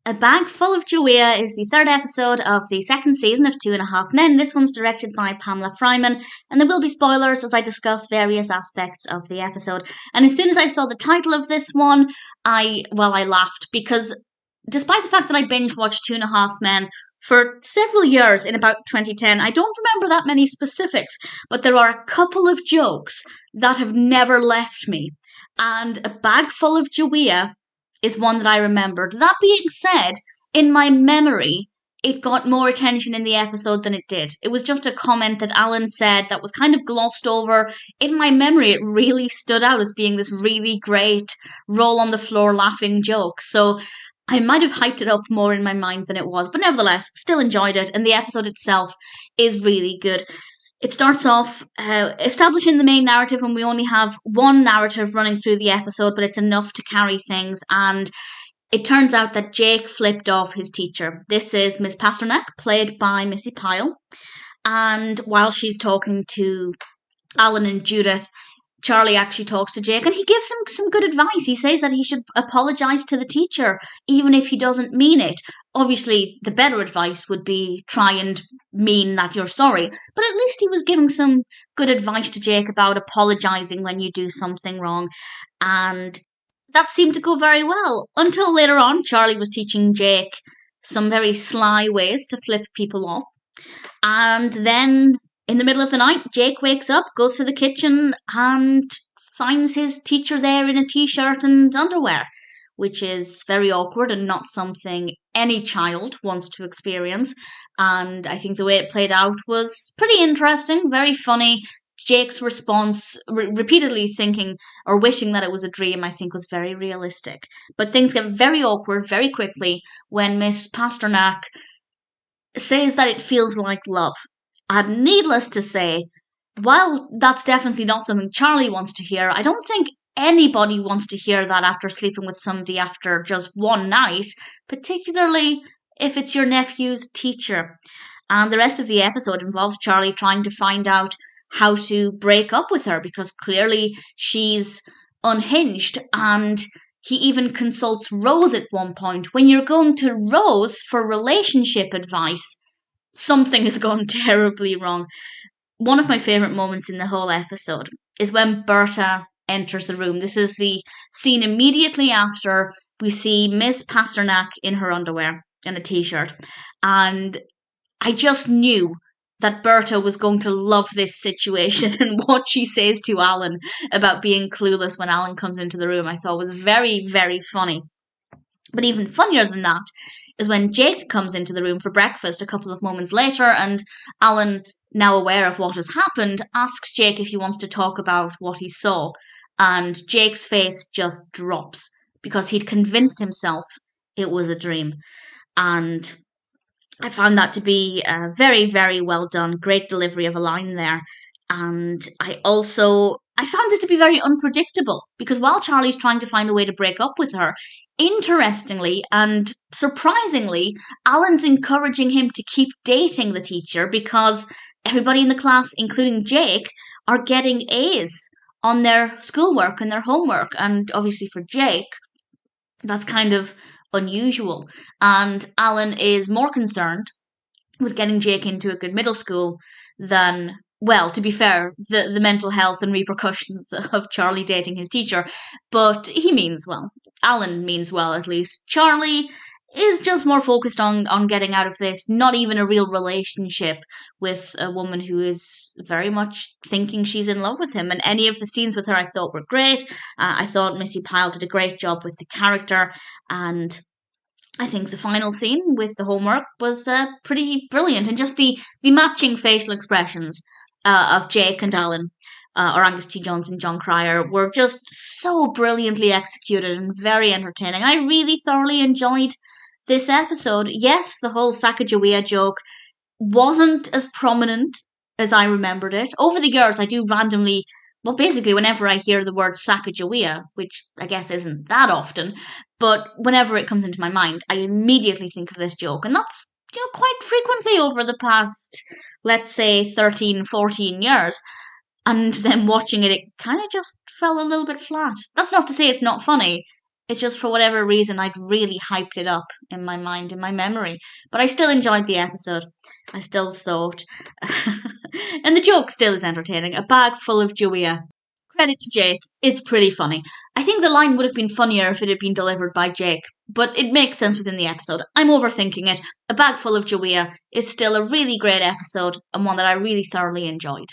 A Bag Full of Jawea is the third episode of the second season of 2.5 Men. This one's directed by Pamela Fryman, and there will be spoilers as I discuss various aspects of the episode. And as soon as I saw the title of this one, I laughed, because despite the fact that I binge watched 2.5 Men for several years in about 2010, I don't remember that many specifics, but there are a couple of jokes that have never left me. And A Bag Full of Jawea is one that I remembered. That being said, in my memory, it got more attention in the episode than it did. It was just a comment that Alan said that was kind of glossed over. In my memory, it really stood out as being this really great roll on the floor laughing joke. So I might have hyped it up more in my mind than it was, but nevertheless, still enjoyed it, and the episode itself is really good. It starts off establishing the main narrative, and we only have one narrative running through the episode, but it's enough to carry things. And it turns out that Jake flipped off his teacher. This is Miss Pasternak, played by Missi Pyle. And while she's talking to Alan and Judith, Charlie actually talks to Jake, and he gives him some good advice. He says that he should apologise to the teacher, even if he doesn't mean it. Obviously, the better advice would be try and mean that you're sorry. But at least he was giving some good advice to Jake about apologising when you do something wrong. And that seemed to go very well. Until later on, Charlie was teaching Jake some very sly ways to flip people off. And then in the middle of the night, Jake wakes up, goes to the kitchen, and finds his teacher there in a t-shirt and underwear, which is very awkward and not something any child wants to experience. And I think the way it played out was pretty interesting, very funny. Jake's response, repeatedly thinking or wishing that it was a dream, I think was very realistic. But things get very awkward very quickly when Miss Pasternak says that it feels like love. And needless to say, while that's definitely not something Charlie wants to hear, I don't think anybody wants to hear that after sleeping with somebody after just one night, particularly if it's your nephew's teacher. And the rest of the episode involves Charlie trying to find out how to break up with her, because clearly she's unhinged, and he even consults Rose at one point. When you're going to Rose for relationship advice, something has gone terribly wrong. One of my favourite moments in the whole episode is when Berta enters the room. This is the scene immediately after we see Miss Pasternak in her underwear and a t-shirt. And I just knew that Berta was going to love this situation, and what she says to Alan about being clueless when Alan comes into the room I thought was very, very funny. But even funnier than that is when Jake comes into the room for breakfast a couple of moments later, and Alan, now aware of what has happened, asks Jake if he wants to talk about what he saw. And Jake's face just drops, because he'd convinced himself it was a dream. And I found that to be very, very well done. Great delivery of a line there. And I found this to be very unpredictable, because while Charlie's trying to find a way to break up with her, interestingly and surprisingly, Alan's encouraging him to keep dating the teacher, because everybody in the class, including Jake, are getting A's on their schoolwork and their homework. And obviously for Jake, that's kind of unusual. And Alan is more concerned with getting Jake into a good middle school than, well, to be fair, the mental health and repercussions of Charlie dating his teacher. But he means well. Alan means well, at least. Charlie is just more focused on getting out of this, not even a real relationship with a woman who is very much thinking she's in love with him. And any of the scenes with her I thought were great. I thought Missi Pyle did a great job with the character, and I think the final scene with the homework was pretty brilliant, and just the matching facial expressions of Jake and Alan, or Angus T. Jones and John Cryer, were just so brilliantly executed and very entertaining. I really thoroughly enjoyed this episode. Yes, the whole Sacagawea joke wasn't as prominent as I remembered it. Over the years, I do randomly, well, basically whenever I hear the word Sacagawea, which I guess isn't that often, but whenever it comes into my mind, I immediately think of this joke. And that's, quite frequently over the past, let's say, 13, 14 years. And then watching it kind of just fell a little bit flat. That's not to say it's not funny. It's just for whatever reason I'd really hyped it up in my mind, in my memory. But I still enjoyed the episode. I still thought. And the joke still is entertaining. A bag full of Jawea. Credit to Jake. It's pretty funny. I think the line would have been funnier if it had been delivered by Jake, but it makes sense within the episode. I'm overthinking it. A bag full of Jawea is still a really great episode and one that I really thoroughly enjoyed.